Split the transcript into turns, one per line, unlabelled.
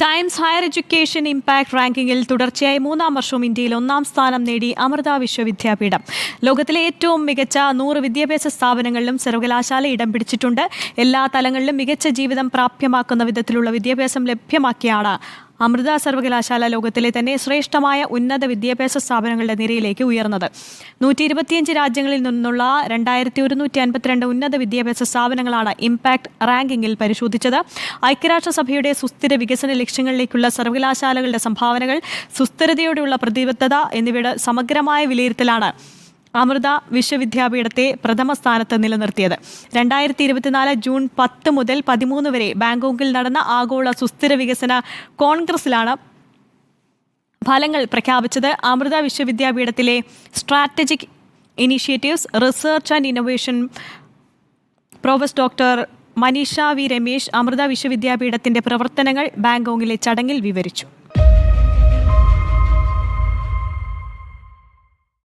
Times higher education impact റാങ്കിങ്ങിൽ തുടർച്ചയായി 3-ാം വർഷവും ഇന്ത്യയിൽ 1-ാം സ്ഥാനം നേടി അമൃത വിശ്വവിദ്യാപീഠം. ലോകത്തിലെ ഏറ്റവും മികച്ച 100 വിദ്യാഭ്യാസ സ്ഥാപനങ്ങളിലും സർവകലാശാല ഇടം പിടിച്ചിട്ടുണ്ട്. എല്ലാ തലങ്ങളിലും മികച്ച ജീവിതം പ്രാപ്യമാക്കുന്ന വിധത്തിലുള്ള വിദ്യാഭ്യാസം ലഭ്യമാക്കിയാണ് അമൃത സർവകലാശാല ലോകത്തിലെ തന്നെ ശ്രേഷ്ഠമായ ഉന്നത വിദ്യാഭ്യാസ സ്ഥാപനങ്ങളുടെ നിരയിലേക്ക് ഉയർന്നത്. 125 രാജ്യങ്ങളിൽ നിന്നുള്ള 2152 ഉന്നത വിദ്യാഭ്യാസ സ്ഥാപനങ്ങളാണ് ഇംപാക്ട് റാങ്കിങ്ങിൽ പരിശോധിച്ചത്. ഐക്യരാഷ്ട്രസഭയുടെ സുസ്ഥിര വികസന ലക്ഷ്യങ്ങളിലേക്കുള്ള സർവകലാശാലകളുടെ സംഭാവനകൾ, സുസ്ഥിരതയോടുള്ള പ്രതിബദ്ധത എന്നിവയുടെ സമഗ്രമായ വിലയിരുത്തലാണ് അമൃത വിശ്വവിദ്യാപീഠത്തെ പ്രഥമ സ്ഥാനത്ത് നിലനിർത്തിയത്. 2024 ജൂൺ 10 മുതൽ 13 വരെ ബാങ്കോക്കിൽ നടന്ന ആഗോള സുസ്ഥിര വികസന കോൺഗ്രസിലാണ് ഫലങ്ങൾ പ്രഖ്യാപിച്ചത്. അമൃത വിശ്വവിദ്യാപീഠത്തിലെ strategic initiatives, research and innovation professor doctor Manisha V Ramesh Amrita വിശ്വവിദ്യാപീഠത്തിന്റെ പ്രവർത്തനങ്ങൾ ബാങ്കോക്കിലെ ചടങ്ങിൽ വിവരിച്ചു.